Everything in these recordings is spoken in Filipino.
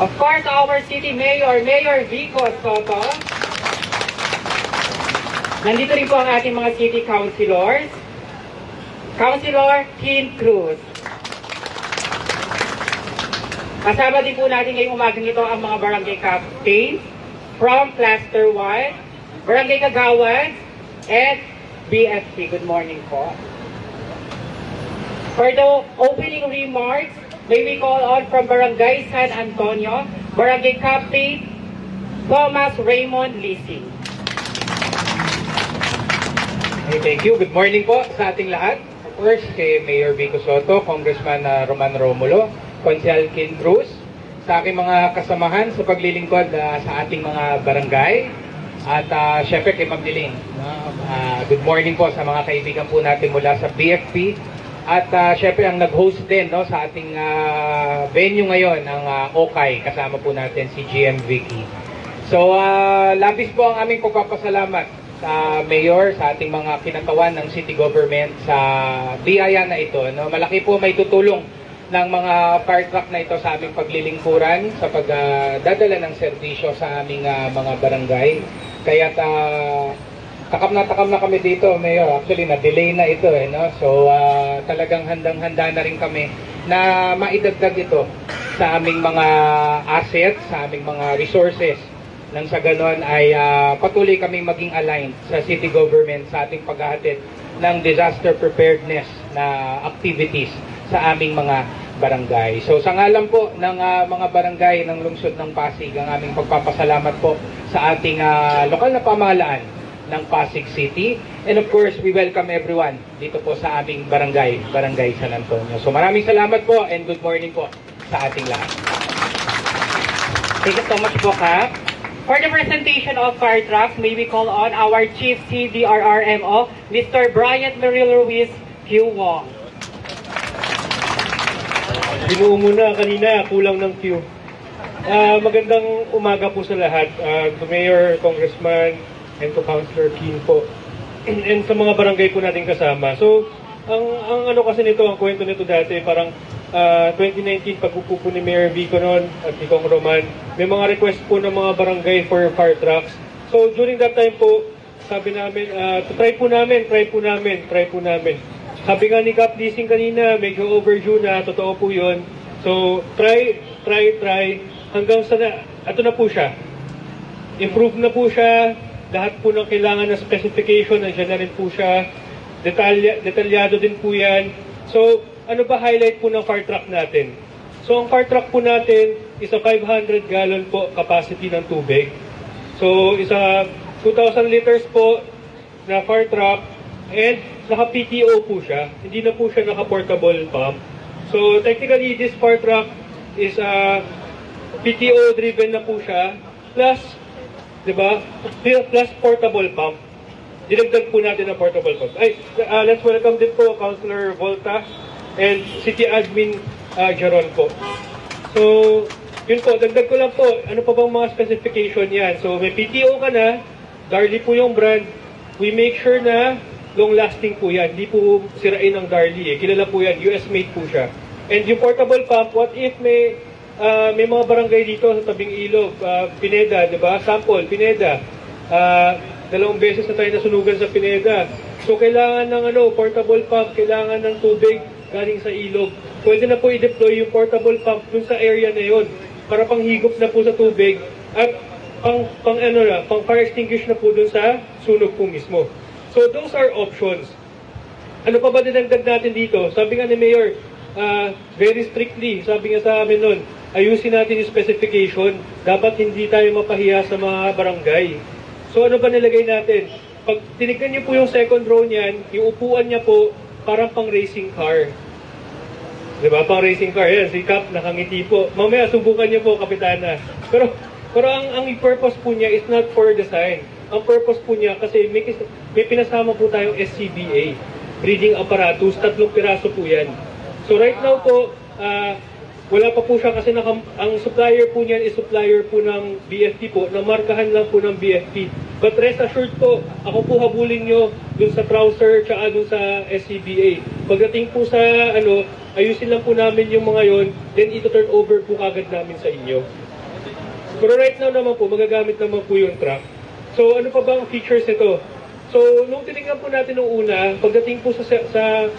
Of course, our City Mayor, Mayor Vico Soto. Nandito rin po ang ating mga City Councilors. Councilor Kim Cruz. Kasama din po natin ngayong umagang ito ang mga barangay captains from Cluster 1, Barangay Kagawad, and BFC. Good morning po. For the opening remarks, may we call on from Barangay San Antonio, Barangay Captain Thomas Raymond Lising. Hey, thank you. Good morning po sa ating lahat. Of course, kay Mayor Vico Soto, Congressman Roman Romulo, Consel Kim Cruz, sa aking mga kasamahan sa paglilingkod sa ating mga barangay, at syempre kay Ma'am Diling. Good morning po sa mga kaibigan po natin mula sa BFP, at syempre ang nag-host din sa ating venue ngayon, ang Okay, kasama po natin si GM Vicky. So, labis po ang aming pagpapasalamat sa Mayor, sa ating mga kinatawan ng City Government sa biyaya na ito. Malaki po may tutulong ng mga fire truck na ito sa aming paglilingkuran sa pagdadala ng serbisyo sa aming mga barangay. Kaya takam na kami dito, Mayor. Actually, na-delay na ito. So, talagang handang-handa na rin kami na maidagdag ito sa aming mga assets, sa aming mga resources. Nang sa ganon ay patuloy kaming maging aligned sa city government sa ating paghahatid ng disaster preparedness na activities sa aming mga barangay. So sa ngalan po ng mga barangay ng lungsod ng Pasig, ang aming pagpapasalamat po sa ating lokal na pamahalaan ng Pasig City. And of course, we welcome everyone dito po sa aming barangay, Barangay San Antonio. So maraming salamat po and good morning po sa ating lahat. Thank you so much po, Kap. For the presentation of fire trucks, may we call on our Chief CDRRMO, Mr. Bryant Merrill Ruiz Q. Wong. Binuo muna kanina, kulang ng Q. Magandang umaga po sa lahat. To Mayor, Congressman, and to Councilor Kim po. And sa mga barangay po natin kasama. So, ang ano kasi nito, ang kwento nito dati, parang 2019, pag-upo po ni Mayor Vico noon at ni Kong Roman, may mga request po ng mga barangay for fire trucks. So during that time po, sabi namin, try po namin. Sabi nga ni Cap Leasing kanina, medyo overdue na, totoo po yun. So try, hanggang sa ito na po siya. Improve na po siya, lahat po ng kailangan na specification, nandiyan na rin po siya, detalyado din po yan. So, ano ba highlight po ng fire truck natin? So, ang fire truck po natin is a 500 gallon po capacity ng tubig. So, isa 2,000 liters po na fire truck and naka-PTO po siya. Hindi na po siya naka-portable pump. So, technically, this fire truck is PTO driven na po siya plus, di ba, plus portable pump. Dinagdag po natin ang portable pump. Let's welcome din po Councilor Volta and City Admin Jaron po. So, yun po, dagdag ko lang po, ano pa bang mga specification yan? So, may PTO ka na, Darley po yung brand, we make sure na long-lasting po yan. Hindi po sirain ng Darley. Kilala po yan, US-made po siya. And yung portable pump, what if may mga barangay dito sa tabing ilog, Pineda, diba? Sample, Pineda. 2 beses na tayo nasunugan sa Pineda. So, kailangan ng portable pump, kailangan ng tubig galing sa ilog. Pwede na po i-deploy yung portable pump dun sa area na yun para panghigop na po sa tubig at pang fire extinguish na po dun sa sunog po mismo. So, those are options. Ano pa ba dinagdag natin dito? Sabi nga ni Mayor, very strictly, sabi nga sa amin nun, ayusin natin yung specification. Dapat hindi tayo mapahiya sa mga barangay. So, ano ba nilagay natin? Pag tinignan niyo po yung second row niyan, yung upuan niya po, parang pang racing car. Diba? Pang racing car. Yan, si Cap nakangiti po. Mamaya, subukan niyo po, Kapitana. Pero ang purpose po niya is not for design. Ang purpose po niya, kasi may pinasama po tayong SCBA. Breathing apparatus, 3 piraso po yan. So right now po, wala pa po siya kasi ang supplier po niyan is supplier po ng BFP po, na markahan lang po ng BFP. But rest assured po, ako po habulin nyo dun sa trouser tsaka dun sa SCBA. Pagdating po sa ayusin lang po namin yung mga yon, then ito turn over po kagad namin sa inyo. Pero right now naman po, magagamit naman po yung truck. So ano pa ba ang features nito? So nung tinignan po natin nung una, pagdating po sa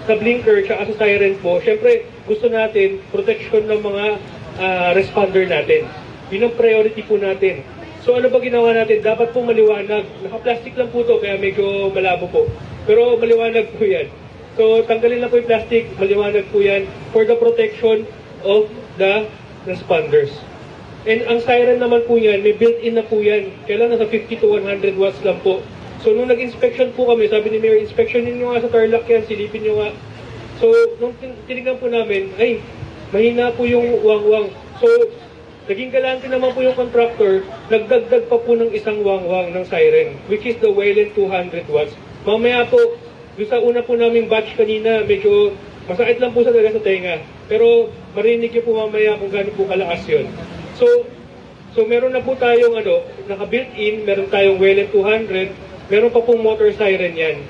blinker tsaka sa siren po, syempre gusto natin protection ng mga responder natin. Yun ang priority po natin. So ano ba ginawa natin? Dapat pong maliwanag. Naka-plastic lang po to, kaya medyo malabo po. Pero maliwanag po yan. So tanggalin lang po yung plastic, maliwanag po yan for the protection of the responders. And ang siren naman po yan, may built-in na po yan. Kailan nasa 50 to 100 watts lang po. So nung nag-inspection po kami, sabi ni Mayor, inspectionin nyo nga sa Tarlac yan, silipin nyo nga. So nung tinignan po namin, ay, mahina po yung wangwang. So naging galante naman po yung contractor, nagdagdag pa po ng isang wangwang ng siren, which is the Wayland 200 watts. Mamaya po, doon sa una po naming batch kanina, medyo masakit lang po sa talaga sa tenga. Pero marinig nyo po mamaya kung gaano po kalakas yun. So meron na po tayong naka-built-in, meron tayong Wayland 200, meron pa pong motor siren yan.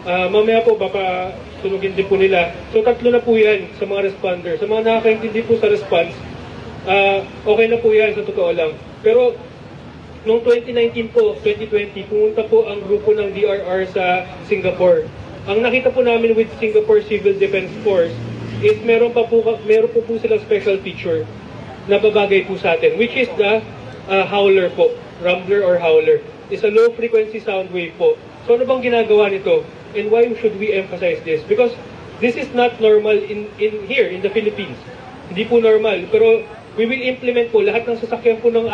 Mamaya po, baka sunugin din po nila. So tatlo na po yan sa mga responders. Sa mga nakakaintindi po sa response, okay na po yan sa totoo lang. Pero noong 2019 po, 2020, pumunta po ang grupo ng DRR sa Singapore. Ang nakita po namin with Singapore Civil Defense Force is meron po silang special feature na babagay po sa atin, which is the howler po, rumbler or howler. Is a low frequency sound wave po. So ano bang ginagawa nito? And why should we emphasize this? Because this is not normal in here in the Philippines. Hindi po normal. Pero we will implement po lahat ng sasakyan po ng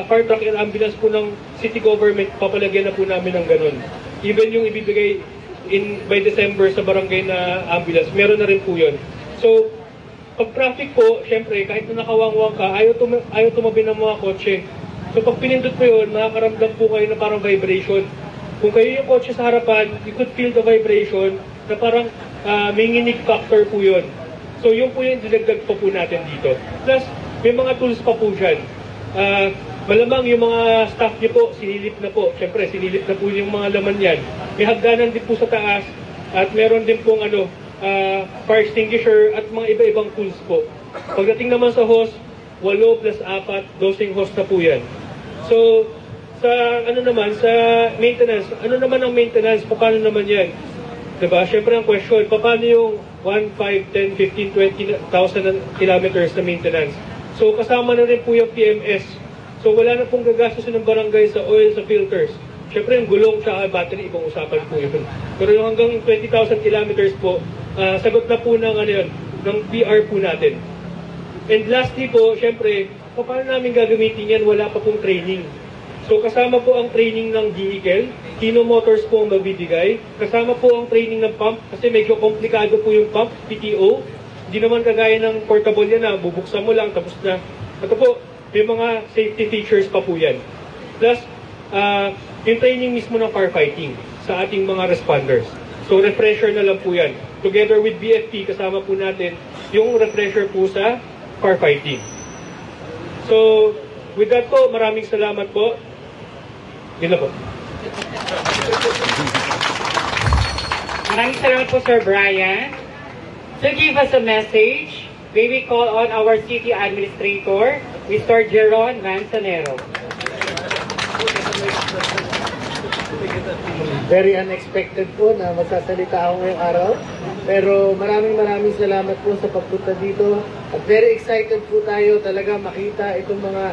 fire truck and ambulance po ng city government, papalagyan na po namin ng ganun. Even yung ibibigay by December sa barangay na ambulance, meron na rin po yun. So pag traffic po, syempre kahit na nakawangwang ka, ayaw tumabi ng mga kotse. So pag pinindot mo yun, makakaramdam po kayo na parang vibration. Kung kayo yung kotse sa harapan, you could feel the vibration na parang may nginig factor po yun. So yun po yung dinagdag pa po natin dito. Plus, may mga tools pa po dyan. Malamang yung mga staff niyo po, sinilip na po. Siyempre, sinilip na po yung mga laman yan. May hagdanan din po sa taas at meron din pong fire extinguisher at mga iba-ibang tools po. Pagdating naman sa hose, 8 plus 4, 12 hose na po yan. So, sa sa maintenance, ano naman ang maintenance? Paano naman yan? Diba? Siyempre ang question, paano yung 1, 5, 10, 15, 20,000 kilometers na maintenance? So, kasama na rin po yung PMS. So, wala na pong gagastusin ng barangay sa oil, sa filters. Siyempre, yung gulong at battery, ibang usapan po yun. Pero yung hanggang 20,000 kilometers po, sagot na po ng, ng PR po natin. And lastly po, siyempre, paano namin gagamitin yan? Wala pa pong training. So, kasama po ang training ng vehicle. Kino Motors po ang magbibigay. Kasama po ang training ng pump, kasi medyo komplikado po yung pump, PTO. Hindi naman kagaya ng portable yan na bubuksan mo lang, tapos na. Ito po, may mga safety features pa po yan. Plus, yung training mismo ng firefighting sa ating mga responders. So, refresher na lang po yan. Together with BFP, kasama po natin yung refresher po sa firefighting. So, with that po, maraming salamat po. Yun na po. Maraming salamat po, Sir Brian. To give us a message, may we call on our City Administrator, Mr. Jeron Manzanero. Very unexpected po na magsasalita ako ngayong araw. Pero maraming salamat po sa pagpunta dito. At very excited po tayo talaga makita itong mga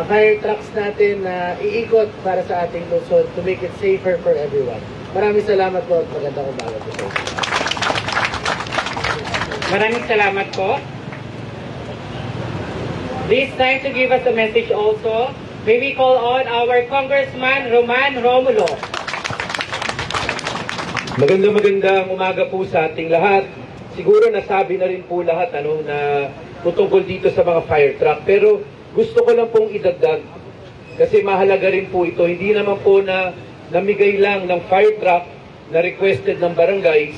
fire trucks natin na iikot para sa ating lungsod to make it safer for everyone. Maraming salamat po at magandang umaga po sa inyo. Maraming salamat po. This time to give us a message also, may we call on our Congressman Roman Romulo. Magandang umaga po sa ating lahat. Siguro nasabi na rin po lahat na tutungkol dito sa mga fire truck. Pero gusto ko lang pong idagdag kasi mahalaga rin po ito. Hindi naman po na namigay lang ng fire truck na requested ng barangays.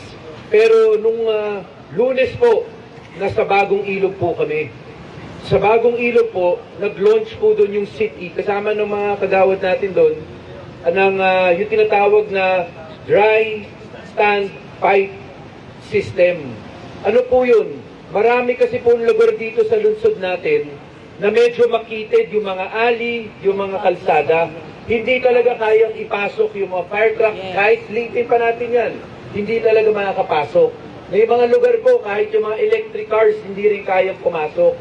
Pero nung Lunes po, nasa Bagong Ilog po kami. Sa Bagong Ilog po, nag-launch po doon yung city, kasama ng mga kagawad natin doon, ng yung tinatawag na dry stand pipe system. Ano po yun? Marami kasi po lugar dito sa lungsod natin na medyo makitid yung mga alley, yung mga kalsada. Hindi talaga kayang ipasok yung mga fire truck, kahit litin pa natin yan. Hindi talaga makakapasok. May mga lugar po, kahit yung mga electric cars, hindi rin kayang pumasok.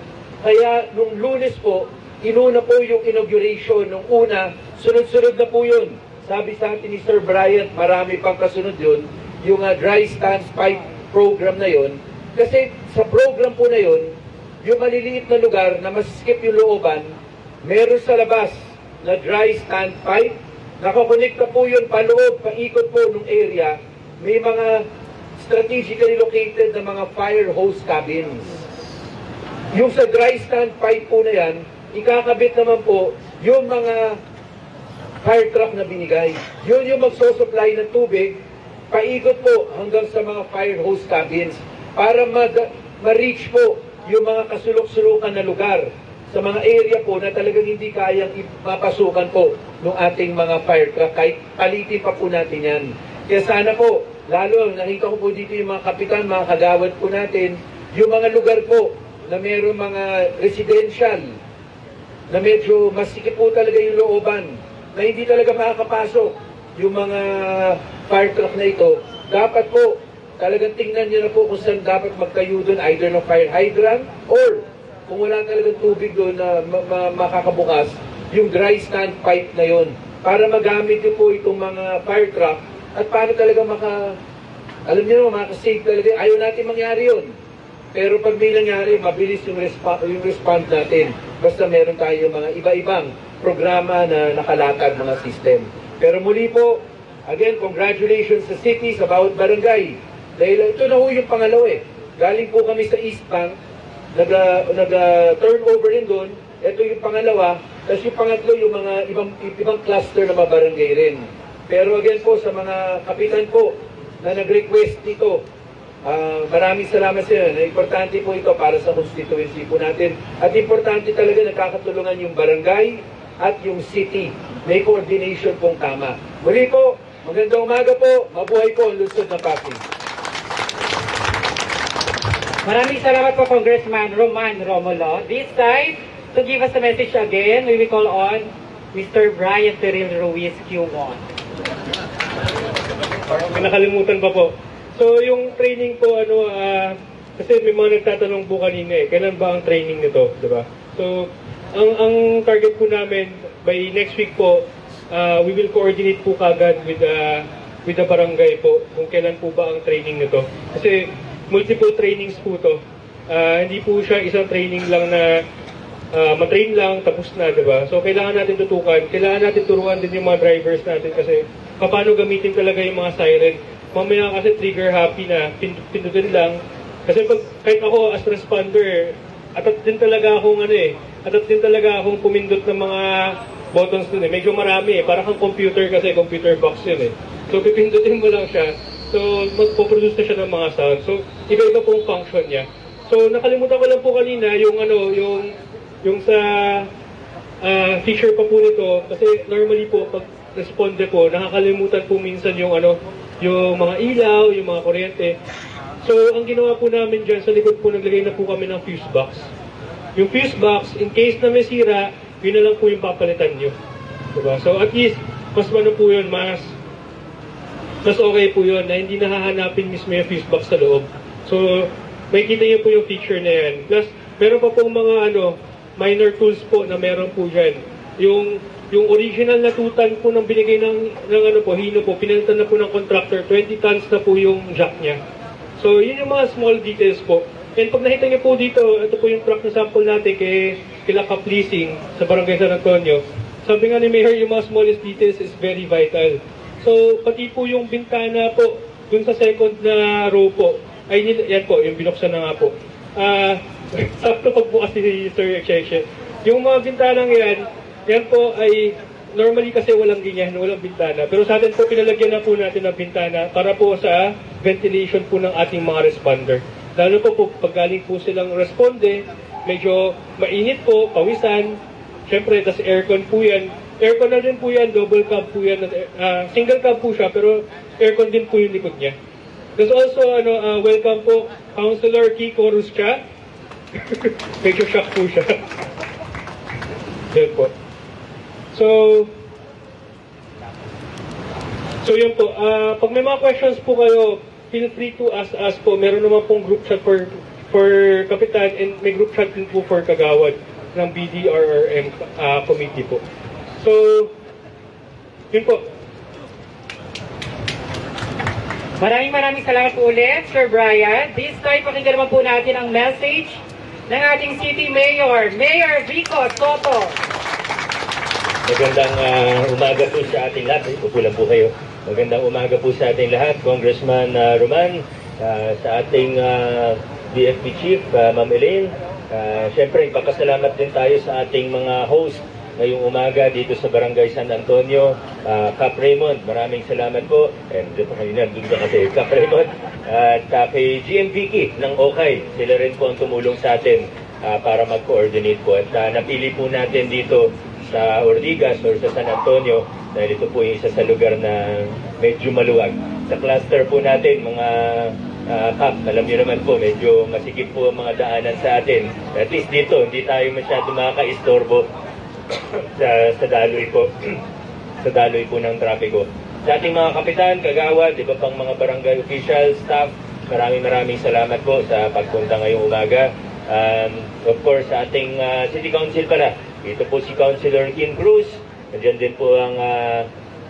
Kaya nung Lunes po, inuna po yung inauguration. Nung una, sunod-sunod na po yun. Sabi sa atin ni Sir Bryant, marami pang kasunod yun, yung dry stand pipe program na yun. Kasi sa program po na yun, yung maliliit na lugar na maskip yung looban, meron sa labas na dry stand pipe, nakakonekta po yun paloob, paikot po ng area, may mga strategically located na mga fire hose cabins. Yung sa dry stand pipe po na yan, ikakabit naman po yung mga fire truck na binigay. Yun yung magsosupply ng tubig, paikot po hanggang sa mga fire hose cabins para ma-reach po yung mga kasulok-sulukan na lugar sa mga area po na talagang hindi kayang mapasukan po ng ating mga fire truck. Kahit palitin pa po natin yan. Kaya sana po, lalo, nakita ko po dito yung mga kapitan, mga kagawad po natin, yung mga lugar po na mayroong mga residential na medyo masikip po talaga yung looban na hindi talaga makakapasok yung mga fire truck na ito, dapat po talagang tingnan nyo na po kung saan dapat magtayo doon, either ng fire hydrant or kung wala talagang tubig doon na makakabukas, yung dry stand pipe na yon para magamit nyo po itong mga fire truck at para talaga alam nyo naman, makasave talaga. Ayaw natin mangyari yun. Pero pag may nangyari, mabilis yung response natin. Basta meron tayo mga iba-ibang programa na nakalatag mga system. Pero muli po, again, congratulations sa city, sa bawat barangay. Dahil ito na ho yung pangalawa eh. Galing po kami sa East Bank, nag-turnover rin doon. Ito yung pangalawa. Tapos yung pangatlo, yung mga ibang cluster na mga barangay rin. Pero again po, sa mga kapitan po na nag-request nito, maraming salamat sa inyo. Importante po ito para sa constituency po natin. At importante talaga nakakatulungan yung barangay at yung city. May coordination pong tama. Muli po, magandang umaga po. Mabuhay po ang lungsod ng Pasig. Maraming salamat po, Congressman Roman Romulo. This time, to give us a message again, we will call on Mr. Brian Teril Ruiz Q1. May nakalimutan pa po. So, yung training po, kasi may mga nagtatanong po kanina kailan ba ang training nito, di ba? So, ang target po namin, by next week po, we will coordinate po kagad with the barangay po, kung kailan po ba ang training nito. Kasi, multiple trainings po to. Hindi po siya isang training lang na matrain lang, tapos na, di ba? So, kailangan natin tutukan, kailangan natin turuan din yung mga drivers natin kasi paano gamitin talaga yung mga siren. Mamaya kasi trigger happy na pindutin lang. Kasi kahit ako as responder, atat din talaga akong pumindot ng mga buttons dun Medyo marami Para kang computer kasi, computer box yun So pipindutin mo lang siya. So magpo-produce na siya ng mga sound. So iba-iba pong function niya. So nakalimutan ko lang po kanina yung sa feature pa po nito. Kasi normally po pag responde po, nakakalimutan po minsan yung mga ilaw, yung mga kuryente. So, ang ginawa po namin dyan, sa likod po, naglagay na po kami ng fuse box. Yung fuse box, in case na may sira, yun na lang po yung papalitan nyo. Diba? So, at least, mas po yun, mas okay po yun, na hindi nahahanapin mismo yung fuse box sa loob. So, makikita nyo po yung feature na yan. Plus, meron pa pong mga minor tools po na meron po dyan. Yung original na tutan po nang binigay ng Hino po, pinalitan na po ng contractor, 20 tons na po yung jack niya. So, yun yung mga small details po. And pag nakita niyo po dito, ito po yung truck na sample natin kila Cap Leasing sa Barangay San Antonio. Sabi nga ni Mayor, yung mga smallest details is very vital. So, pati po yung bintana po, dun sa second na row po, yan po, yung binuksan na nga po. Sakto pagbukas ni Sir Cheche. Yung mga bintanang yan po ay normally kasi walang ganyan, walang bintana. Pero sa atin po, pinalagyan na po natin ng bintana para po sa ventilation po ng ating mga responder. Lalo po pag galing po silang responde, medyo mainit po, pawisan. Siyempre, tas aircon po yan. Aircon na din po yan, double cab po yan. Single cab po siya, pero aircon din po yung likod niya. There's also, welcome po, Councilor Kiko Ruscha. Medyo shock po siya. Yan po. So yun po. Pag may mga questions po kayo, feel free to ask us po. Meron naman pong group chat for Kapitan and may group chat din po for Kagawad ng BDRRM committee po. So, yun po. Maraming salamat po ulit, Sir Brian. This time, pakinggan naman po natin ang message ng ating City Mayor, Mayor Vico Soto. Magandang umaga po sa ating lahat. Pupulan po kayo. Magandang umaga po sa ating lahat. Congressman Roman, sa ating DFP Chief, Ma'am Elaine. Siyempre, ipapasalamat din tayo sa ating mga host ngayong umaga dito sa Barangay San Antonio. Cap Raymond, maraming salamat po. And kanina, doon ka kasi, Cap Raymond. At kay GM Vicky ng Okay, sila rin po ang tumulong sa atin para mag-coordinate po. At napili po natin dito sa Ortigas or sa San Antonio dahil ito po yung isa sa lugar na medyo maluwag. Sa cluster po natin, mga Kap, alam niyo naman po, medyo masikip po ang mga daanan sa atin. At least dito, hindi tayo masyado makaka-istorbo sa daloy po. Sa daloy po ng trapiko. Sa ating mga kapitan, kagawad, iba pang mga barangay official, staff, maraming salamat po sa pagpunta ngayong umaga. Of course, sa ating City Council pala, ito po si Councilor Kim Cruz. Nandiyan din po ang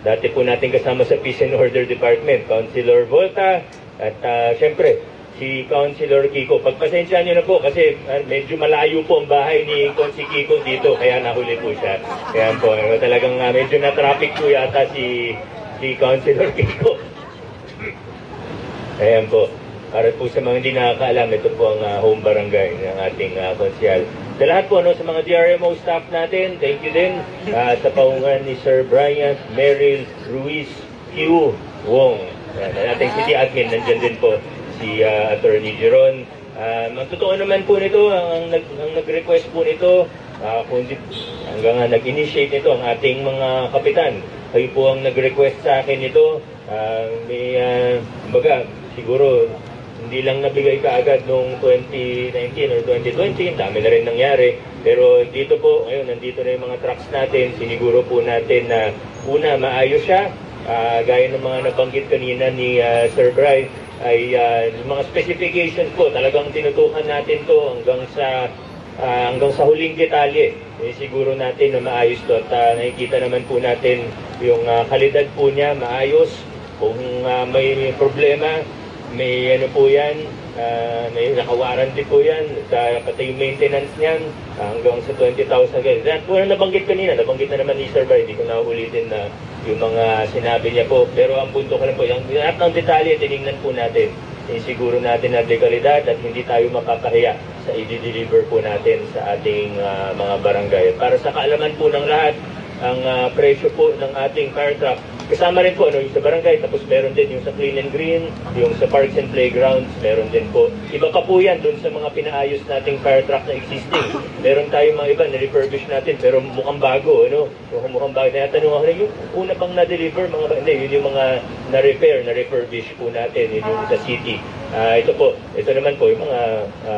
dati po natin kasama sa Peace and Order Department, Councilor Volta. At syempre, si Councilor Kiko. Pagpasensyaan nyo na po kasi medyo malayo po ang bahay ni Consi Kiko dito, kaya nahuli po siya. Kaya po, talagang medyo na-traffic po yata si Councilor Kiko. Ayan po. Para po sa mga hindi nakakaalam, ito po ang home barangay ng ating konsyal. Sa lahat po, sa mga DRMO staff natin, thank you din sa paungan ni Sir Brian Merrill Ruiz Q. Wong. Ang ating city admin, nandyan din po si Attorney Jeron. Ang totoo naman po nito, ang nag-request po nito, hanggang nag-initiate nito ang ating mga kapitan. Kayo po ang nag-request sa akin nito. Siguro, hindi lang nabigay kaagad noong 2019 or 2020, dami na rin nangyari. Pero dito po, ngayon, nandito na yung mga trucks natin. Siniguro po natin na una, maayos siya. Gaya ng mga nabanggit kanina ni Sir Bry, ay yung mga specifications po, talagang tinutukan natin to hanggang sa huling detalye. Siguro natin na maayos to. At nakikita naman po natin yung kalidad po niya, maayos. Kung may problema, may ano po yan, may naka-warranty po yan, pati yung maintenance niyan, hanggang sa 20,000 guys. At po na nabanggit kanina, nabanggit na naman ni Sir Bry, hindi ko na ulitin na yung mga sinabi niya po. Pero ang punto ko lang po, yung lahat ng detalye, tinignan po natin. Siguro natin na legalidad at hindi tayo mapakahiya sa i-deliver po natin sa ating mga barangay. Para sa kaalaman po ng lahat, ang presyo po ng ating fire truck, kasama rin po yung sa barangay, tapos meron din yung sa clean and green, yung sa parks and playgrounds, meron din po. Iba pa po yan dun sa mga pinaayos nating fire truck na existing. Meron tayong mga iba na refurbish natin, pero mukhang bago, mukhang bago. Natanong ako, yung una pang na-deliver, hindi, yun yung mga na-repair, na-refurbish po natin, yun yung sa city. Ito naman po, yung mga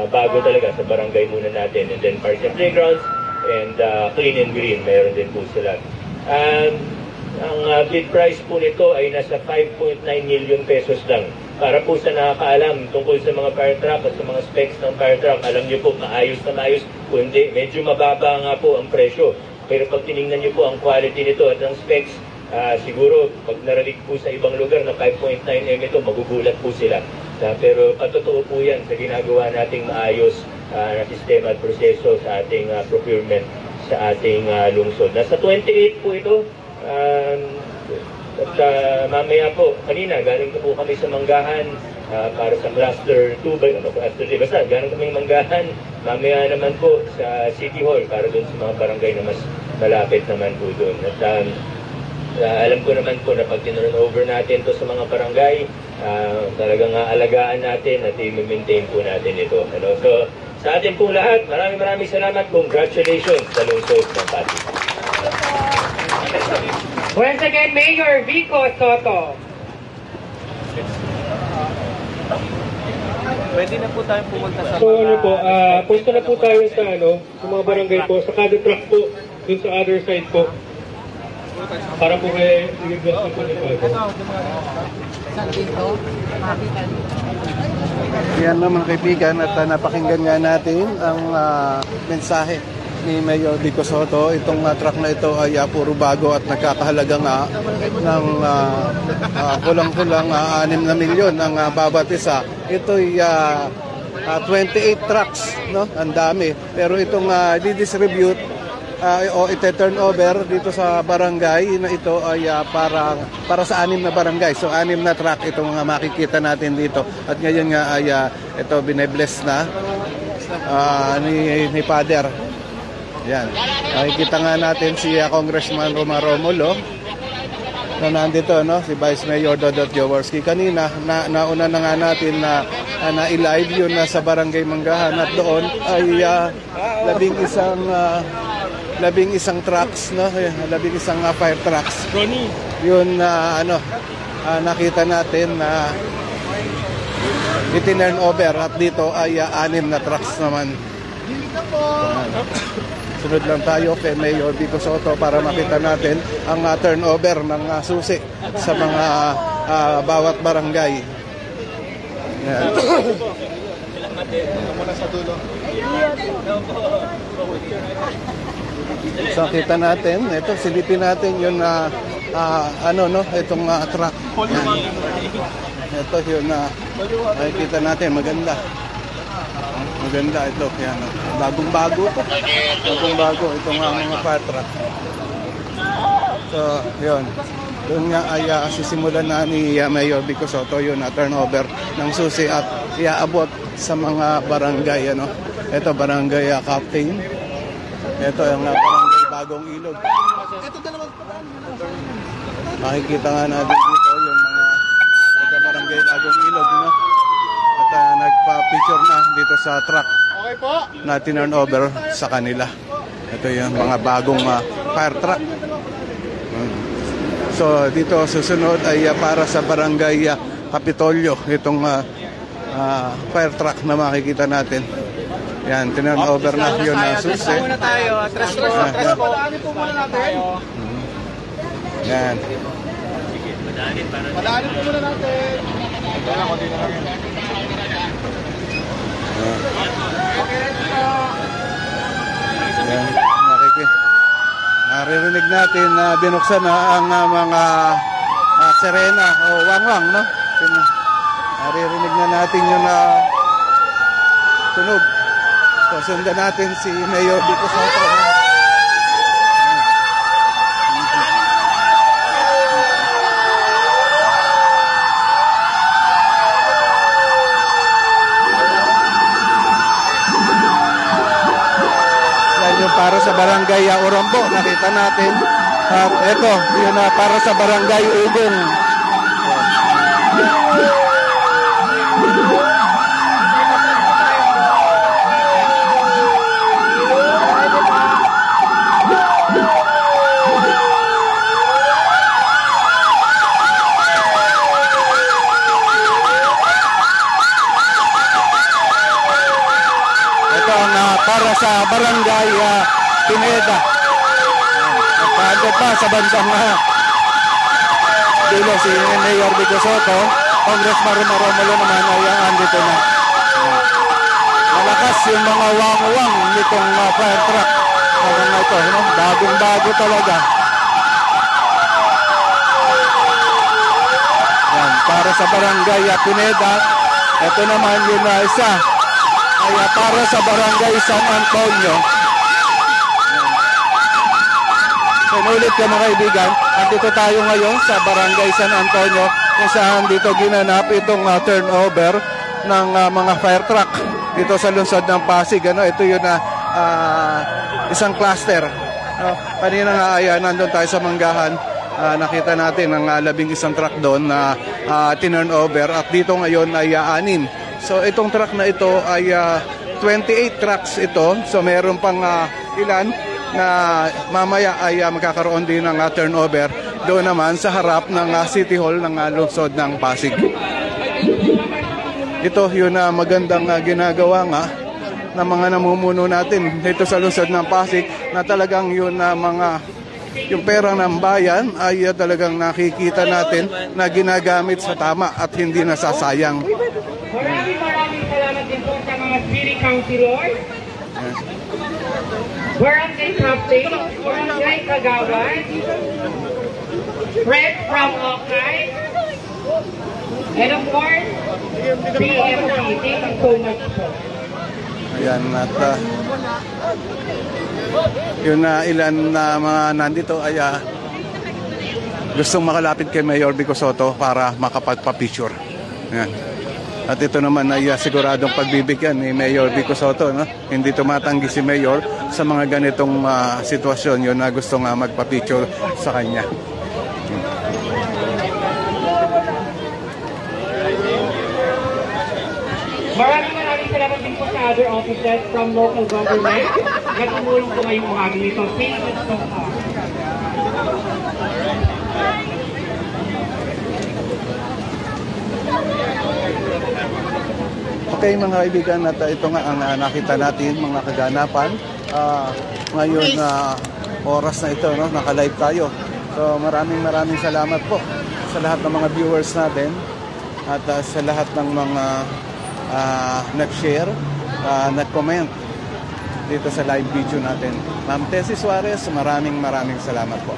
bago talaga sa barangay muna natin, and then parks and playgrounds, and clean and green, meron din po sila. Ang bid price po nito ay nasa 5.9 million pesos lang. Para po sa nakakaalam tungkol sa mga fire truck at sa mga specs ng fire truck, alam niyo po, maayos na maayos. Kung hindi, medyo mababa nga po ang presyo. Pero pag tinignan niyo po ang quality nito at ang specs, siguro pag narinig po sa ibang lugar na 5.9M ito, magugulat po sila. Pero patotoo po yan sa ginagawa nating maayos na sistema at proseso sa ating procurement sa ating lungsod. Nasa 28 po ito. Mamaya po, kanina, galing po kami sa Manggahan para sa cluster 2, cluster 3, basta galing kami Manggahan. Mamaya naman po sa City Hall para doon sa mga barangay na mas malapit naman po doon. At alam ko naman po na pag tinurn over natin to sa mga barangay, talagang alagaan natin at i-maintain po natin ito. Ano? So, sa atin pong lahat, maraming salamat. Congratulations sa lungsod ng Pasig. Once again, Mayor Vico Soto. Pwede na po tayong pumunta sa So ano po, punta na po tayo sa mga barangay po, sa kada truck po, dun sa other side po. Para po kayo i-bless na po nito. Yan na mga kaibigan at napakinggan nga natin ang mensahe ni Mayor Vico Soto. Itong truck na ito ay puro bago at nagkakahalaga nga ng kulang-kulang 6 na milyon ang bawat isa. Ito ay 28 trucks, no? Ang dami. Pero itong di-distribute o ite-turn over dito sa barangay na ito ay para sa 6 na barangay. So 6 na truck itong makikita natin dito. At ngayon nga ay ito bine-bless na ni Father. Yan. Nakikita nga natin si Congressman Romulo na nandito, no? Si Vice Mayor Dodot Jaworski. Kanina, nauna na nga natin na na-live yun na sa Barangay Manggahan at doon ay 11 trucks, no? 11 fire trucks. Yun nakita natin na itinurn over at dito ay 6 na trucks naman. Sunod lang tayo kay Mayor Vico Soto para makita natin ang turnover ng susi sa mga bawat barangay. Yan. So kita natin, ito silipin natin yung itong truck. Yan. Ito yun nakikita natin, maganda. Maganda ito, yan. Bagong-bago ito. Bagong-bago itong mga fire truck. So, yun. Doon nga ay sisimulan na ni Mayor Vico Soto yun na turnover ng susi at iaabot sa mga barangay. Ito, barangay Captain. Ito, yung barangay Bagong Ilog. Makikita nga natin dito yung mga barangay Bagong Ilog. At nagpa-picture na dito sa truck na tinurn over sa kanila. Ito yung mga bagong fire truck. So dito susunod ay para sa barangay Kapitolyo itong fire truck na makikita natin. Yan, tinurn over na yun na susi. Muna tayo, atras po. Yan. Madaanin po muna natin. Yan, naririnig natin na binuksan na ang mga sirena o wangwang, no? Naririnig na natin yung tunog. So, sundan natin si Mayor Vico Soto. Para sa barangay Urambo, nakita natin. Ito, yun para sa barangay Ugong. Ito ang para sa barangay Pineda. Nagpaandod pa sa bandang dulo si Mayor Vico Soto. Congressman Romulo naman ay andito na. Malakas yung mga wang-wang nitong fire truck. Mga ito, bagong-bago talaga. Yan, para sa barangay Pineda. Ito naman yung isa ay para sa barangay San Antonio. Ulit ka mga kaibigan, andito tayo ngayon sa Barangay San Antonio kung saan dito ginanap itong turnover ng mga fire truck dito sa lungsod ng Pasig. Ito yun isang cluster. Kanina nga ay nandun tayo sa Manggahan, nakita natin ang 11 truck doon na tinurn over at dito ngayon ay 6. So itong truck na ito ay 28 trucks ito. So meron pang ilan na mamaya ay magkakaroon din ng turnover doon naman sa harap ng City Hall ng lungsod ng Pasig. Ito yun na magandang ginagawa nga ng mga namumuno natin dito sa lungsod ng Pasig na talagang yun na yung pera ng bayan ay talagang nakikita natin na ginagamit sa tama at hindi nasasayang. Maraming salamat din po sa mga city councilors, barangay captain, barangay kagawad, Fred from Okay, and of course, BMC. Thank you so much po. Ayan, at yun na ilan na mga nandito ay gustong makalapit kay Mayor Vico Sotto para makapagpa-picture. Ayan. At ito naman ay siguradong pagbibigyan ni Mayor Vico Sotto, no? Hindi tumatanggi si Mayor sa mga ganitong sitwasyon yun na gustong magpa-picture sa kanya. Maraming salamat din po sa other offices from local government na tumulong po ngayong umaga nito. Thank you so much. Okay mga kaibigan, at ito nga ang nakita natin mga kaganapan ngayon na oras na ito, no? Naka-live tayo. So maraming salamat po sa lahat ng mga viewers natin at sa lahat ng mga nag-share, nag-comment dito sa live video natin. Ma'am Tessie Suarez, maraming salamat po.